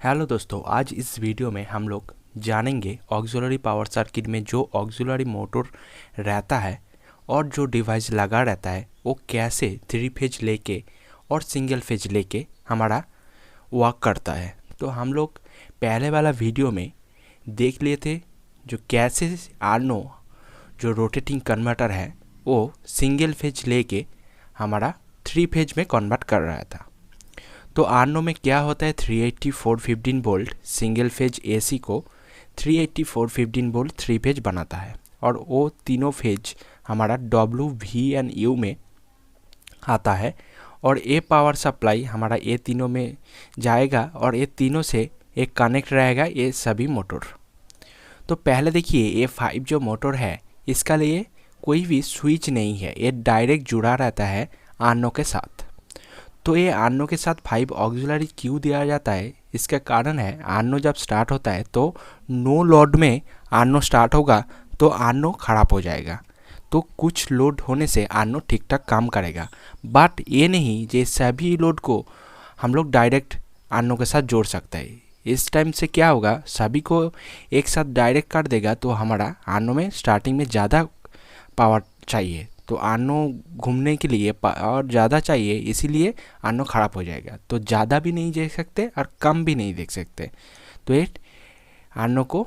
Hello दोस्तों, आज इस वीडियो में हम लोग जानेंगे ऑक्सिलरी पावर सर्किट में जो ऑक्सिलरी मोटर रहता है और जो डिवाइस लगा रहता है वो कैसे 3 फेज लेके और सिंगल फेज लेके हमारा वर्क करता है। तो हम लोग पहले वाला वीडियो में देख लिए थे जो कैसे आर्नो जो रोटेटिंग कन्वर्टर है वो सिंगल फेज लेके हमारा 3 फेज में कन्वर्ट कर रहा था। तो आर्नो में क्या होता है, 380 415 वोल्ट सिंगल फेज एसी को 380 415 वोल्ट 3 फेज बनाता है और वो तीनों फेज हमारा डब्ल्यू वी एंड यू में आता है और ये पावर सप्लाई हमारा ये तीनों में जाएगा और ये तीनों से एक कनेक्ट रहेगा ये सभी मोटर। तो पहले देखिए ये 5 जो मोटर है इसका लिए कोई भी स्विच नहीं है, ये डायरेक्ट जुड़ा रहता है आर्नो के साथ। तो ये आर्नो के साथ 5 ऑक्सिलरी क्यों दिया जाता है, इसका कारण है आर्नो जब स्टार्ट होता है तो नो लोड में आर्नो स्टार्ट होगा तो आर्नो ख़राब हो जाएगा। तो कुछ लोड होने से आर्नो ठीक ठाक काम करेगा, बट ये नहीं जे सभी लोड को हम लोग डायरेक्ट आर्नो के साथ जोड़ सकते हैं। इस टाइम से क्या होगा, सभी को एक साथ डायरेक्ट कर देगा तो हमारा आर्नो में स्टार्टिंग में ज़्यादा पावर चाहिए, तो आर्नो घूमने के लिए और ज़्यादा चाहिए, इसीलिए आर्नो ख़राब हो जाएगा। तो ज़्यादा भी नहीं देख सकते और कम भी नहीं देख सकते। तो ये आर्नो को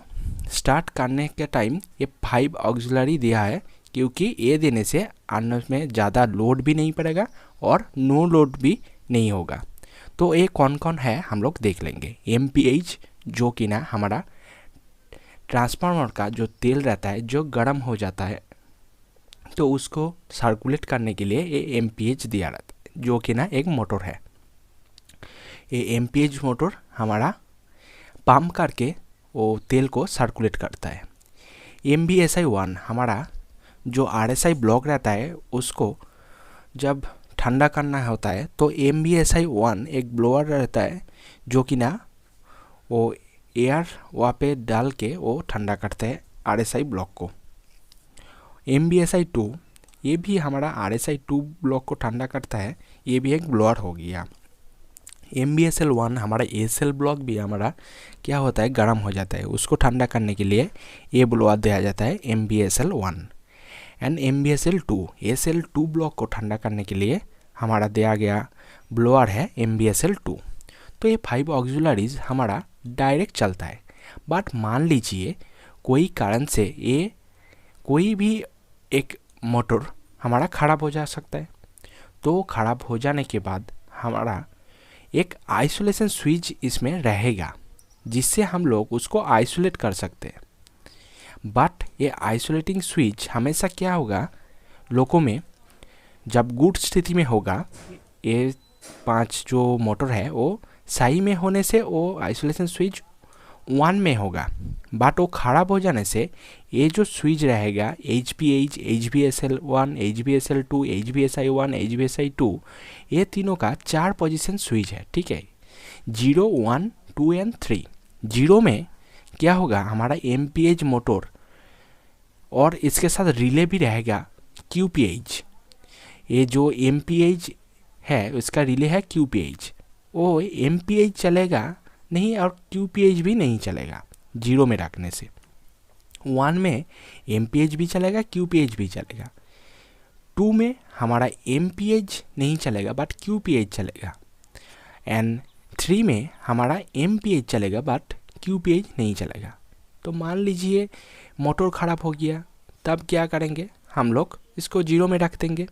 स्टार्ट करने के टाइम ये 5 ऑक्सिलरी दिया है क्योंकि ये देने से आर्नो में ज़्यादा लोड भी नहीं पड़ेगा और नो लोड भी नहीं होगा। तो ये कौन कौन है हम लोग देख लेंगे। एमपीएच जो कि ना हमारा ट्रांसफार्मर का जो तेल रहता है जो गर्म हो जाता है तो उसको सर्कुलेट करने के लिए ये एमपीएच दिया रहता है जो कि ना एक मोटर है। ये एमपीएच मोटर हमारा पंप करके वो तेल को सर्कुलेट करता है। MBSI-1 हमारा जो RSI ब्लॉक रहता है उसको जब ठंडा करना होता है तो MBSI-1 एक ब्लोअर रहता है जो कि ना वो एयर वहाँ पे डाल के वो ठंडा करते हैं RSI ब्लॉक को। MBSI-2 ये भी हमारा RSI-2 ब्लॉक को ठंडा करता है, ये भी एक ब्लोअर हो गया। MBSL-1 हमारा ASL ब्लॉक भी हमारा क्या होता है, गर्म हो जाता है, उसको ठंडा करने के लिए ये ब्लोअर दिया जाता है MBSL-1। And MBSL-2 ASL-2 block को ठंडा करने के लिए हमारा दिया गया ब्लोअर है MBSL-2। तो ये 5 ऑक्सिलरीज हमारा डायरेक्ट चलता है, बट मान लीजिए कोई कारण से ये कोई भी एक मोटर हमारा ख़राब हो जा सकता है। तो ख़राब हो जाने के बाद हमारा एक आइसोलेशन स्विच इसमें रहेगा जिससे हम लोग उसको आइसोलेट कर सकते हैं। बट ये आइसोलेटिंग स्विच हमेशा क्या होगा, लोगों में जब गुड स्थिति में होगा ये 5 जो मोटर है वो सही में होने से वो आइसोलेशन स्विच 1 में होगा, बट वो ख़राब हो जाने से ये जो स्विच रहेगा HPH, HBSL-1, HBSL-2, HBSI-1, HBSI-2 ये तीनों का 4 पोजीशन स्विच है, ठीक है, 0, 1, 2 एंड 3। 0 में क्या होगा, हमारा MPH मोटर और इसके साथ रिले भी रहेगा QPH। ये जो MPH है उसका रिले है QPH, वो MPH चलेगा नहीं और QPH भी नहीं चलेगा 0 में रखने से। 1 में MPH भी चलेगा QPH भी चलेगा। 2 में हमारा MPH नहीं चलेगा बट QPH चलेगा। एंड 3 में हमारा MPH चलेगा बट QPH नहीं चलेगा। तो मान लीजिए मोटर ख़राब हो गया, तब क्या करेंगे, हम लोग इसको 0 में रख देंगे।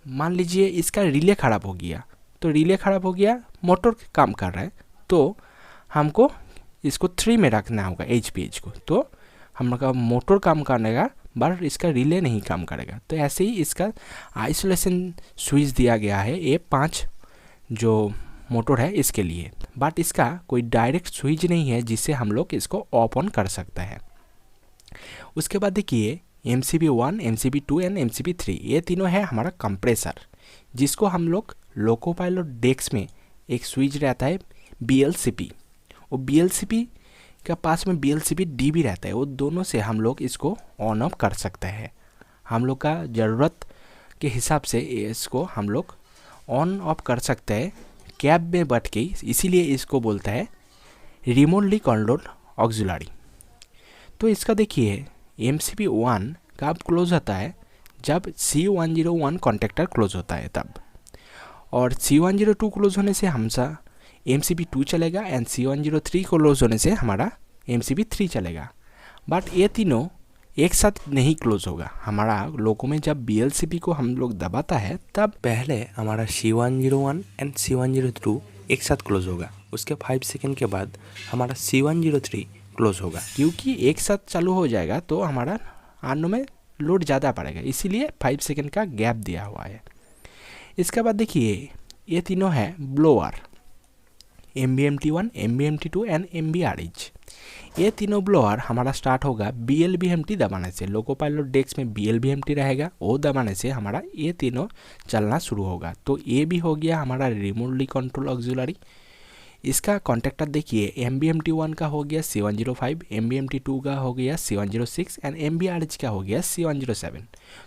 मान लीजिए इसका रिले ख़राब हो गया, तो रिले ख़राब हो गया, मोटर काम कर रहा है तो हमको इसको 3 में रखना होगा HPH को, तो हम लोग का मोटर काम करेगा बट इसका रिले नहीं काम करेगा। तो ऐसे ही इसका आइसोलेशन स्विच दिया गया है ये 5 जो मोटर है इसके लिए, बट इसका कोई डायरेक्ट स्विच नहीं है जिससे हम लोग इसको ऑफ ऑन कर सकते हैं। उसके बाद देखिए MCB-1, MCB-2 एंड MCB-3 ये तीनों है हमारा कंप्रेसर, जिसको हम लोग लोको पायलट डेस्क में एक स्विच रहता है BLCP, वो BLCP के पास में BLCP-D भी रहता है, वो दोनों से हम लोग इसको ऑन ऑफ कर सकते हैं। हम लोग का ज़रूरत के हिसाब से इसको हम लोग ऑन ऑफ कर सकते हैं कैब में बैठ के, इसीलिए इसको बोलता है रिमोटली कंट्रोल ऑक्सिलरी। तो इसका देखिए MCB 1 कब क्लोज होता है, जब C101 कॉन्टेक्टर क्लोज होता है तब, और C102 क्लोज होने से हमेशा MCB 2 चलेगा एंड C103 क्लोज होने से हमारा MCB 3 चलेगा। बट ये तीनों एक साथ नहीं क्लोज होगा। हमारा लोगों में जब BLCB को हम लोग दबाता है तब पहले हमारा C101 एंड C102 एक साथ क्लोज होगा, उसके 5 सेकेंड के बाद हमारा C103 क्लोज होगा। क्योंकि एक साथ चालू हो जाएगा तो हमारा आर्नो में लोड ज़्यादा पड़ेगा, इसीलिए 5 सेकेंड का गैप दिया हुआ है। इसके बाद देखिए ये तीनों है blower, MBMT1, MBMT2 and MBRH। ये तीनों ब्लोअर हमारा स्टार्ट होगा BLBMT दबाने से। लोको पायलट डेस्क में BLBMT रहेगा, वो दबाने से हमारा ये तीनों चलना शुरू होगा। तो ये भी हो गया हमारा रिमोटली कंट्रोल ऑक्सिलरी। इसका कॉन्टेक्टर देखिए MBMT1 का हो गया C105, MBMT2 का हो गया C106 एंड MBRH का हो गया C107।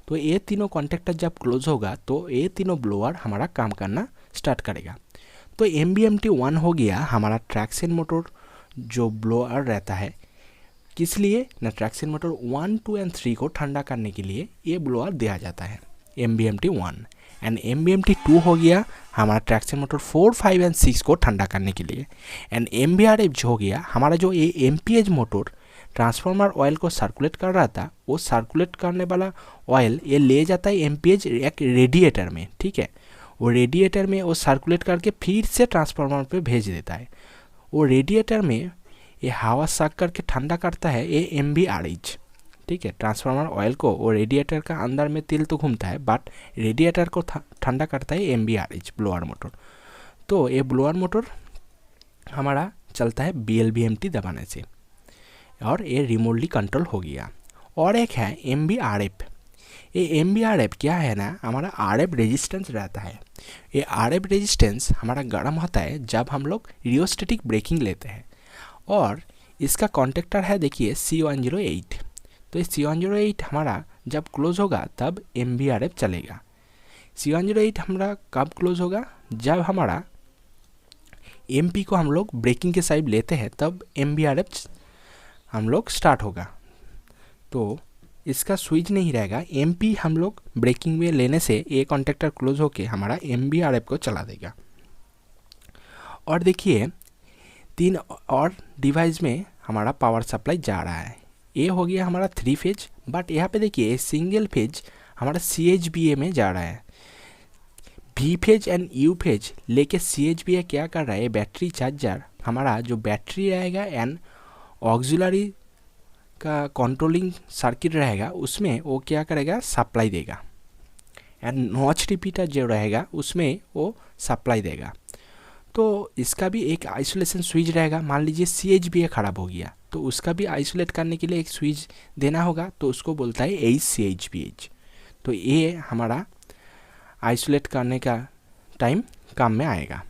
तो ये तीनों कॉन्टेक्टर जब क्लोज होगा तो ये तीनों ब्लोअर हमारा काम करना स्टार्ट करेगा। तो MBMT1 हो गया हमारा ट्रैक्शन मोटर जो ब्लोअर रहता है, किस लिए ना ट्रैक्शन मोटर 1, 2 एंड 3 को ठंडा करने के लिए ये ब्लोअर दिया जाता है MBMT1। एंड MBMT2 हो गया हमारा ट्रैक्शन मोटर 4, 5 एंड 6 को ठंडा करने के लिए। एंड MBRH हो गया हमारा जो ये MPH मोटर ट्रांसफार्मर ऑयल को सर्कुलेट कर रहा था, वो सर्कुलेट करने वाला ऑयल ये ले जाता है MPH एक रेडिएटर में, ठीक है। वो रेडिएटर में वो सर्कुलेट करके फिर से ट्रांसफार्मर पे भेज देता है। वो रेडिएटर में ये हवा साक करके ठंडा करता है ये MBRH, ठीक है। ट्रांसफार्मर ऑयल को वो रेडिएटर का अंदर में तेल तो घूमता है, बट रेडिएटर को ठंडा करता है MBRH ब्लोअर मोटर। तो ये ब्लोअर मोटर हमारा चलता है BLBMT दबाने से, और ये रिमोटली कंट्रोल हो गया। और एक है MBRF। ये MBRF क्या है ना, हमारा RF रेजिस्टेंस रहता है। ये RF रेजिस्टेंस हमारा गर्म होता है जब हम लोग रियोस्टेटिक ब्रेकिंग लेते हैं, और इसका कॉन्टेक्टर है देखिए C108। तो इस C108 हमारा जब क्लोज होगा तब MBRF चलेगा। C108 हमारा कब क्लोज होगा, जब हमारा MP को हम लोग ब्रेकिंग के साइड लेते हैं तब MBRF हम लोग स्टार्ट होगा। तो इसका स्विच नहीं रहेगा, MP हम लोग ब्रेकिंग में लेने से ये कॉन्टेक्टर क्लोज होके हमारा MBRF को चला देगा। और देखिए 3 और डिवाइस में हमारा पावर सप्लाई जा रहा है। ये हो गया हमारा 3 फेज, बट यहाँ पे देखिए सिंगल फेज हमारा CHBA में जा रहा है। V phase and U phase लेके CHBA क्या कर रहा है, बैटरी चार्जर हमारा जो बैटरी रहेगा एंड ऑक्सिलरी का कंट्रोलिंग सर्किट रहेगा, उसमें वो क्या करेगा, सप्लाई देगा। एंड नॉच रिपीटर जो रहेगा उसमें वो सप्लाई देगा। तो इसका भी एक आइसोलेशन स्विच रहेगा। मान लीजिए CHBA ख़राब हो गया तो उसका भी आइसोलेट करने के लिए एक स्विच देना होगा, तो उसको बोलता है HCHBH। तो ये हमारा आइसोलेट करने का टाइम काम में आएगा।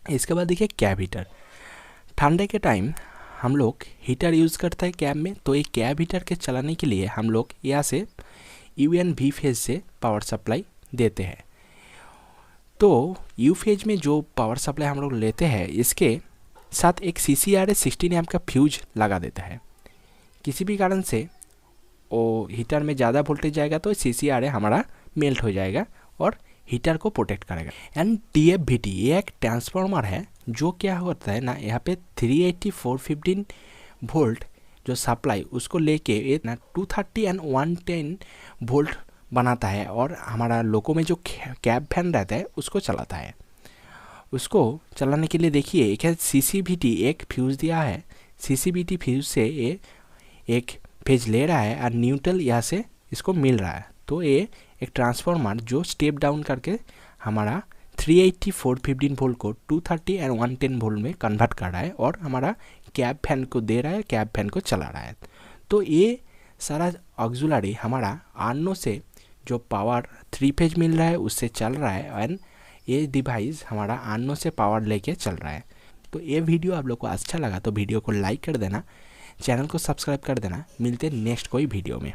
इसके बाद देखिए कैब हीटर। ठंडे के टाइम हम लोग हीटर यूज़ करते हैं कैब में, तो ये कैब हीटर के चलाने के लिए हम लोग यहाँ से U&V फेज से पावर सप्लाई देते हैं। तो U फेज में जो पावर सप्लाई हम लोग लेते हैं, इसके साथ एक CCRA 16 एम्प का फ्यूज लगा देता है। किसी भी कारण से वो हीटर में ज़्यादा वोल्टेज जाएगा तो CCRA हमारा मेल्ट हो जाएगा और हीटर को प्रोटेक्ट करेगा। एंड TFVT ये एक ट्रांसफार्मर है जो क्या होता है ना, यहाँ पे 380 415 वोल्ट जो सप्लाई उसको लेके ये ना 230 एंड 110 वोल्ट बनाता है, और हमारा लोको में जो कैब फैन रहता है उसको चलाता है। उसको चलाने के लिए देखिए एक है CCVT एक फ्यूज़ दिया है। CCVT फ्यूज़ से ये एक फेज ले रहा है और न्यूट्रल यहाँ से इसको मिल रहा है। तो ये एक ट्रांसफार्मर जो स्टेप डाउन करके हमारा 380 415 वोल्ट को 230 एंड 110 वोल्ट में कन्वर्ट कर रहा है और हमारा कैब फैन को दे रहा है, कैब फैन को चला रहा है। तो ये सारा ऑक्सिलरी हमारा आर्नो से जो पावर 3 फेज मिल रहा है उससे चल रहा है, एंड ये डिवाइस हमारा आर्नो से पावर लेके चल रहा है। तो ये वीडियो आप लोग को अच्छा लगा तो वीडियो को लाइक कर देना, चैनल को सब्सक्राइब कर देना। मिलते हैं नेक्स्ट कोई वीडियो में।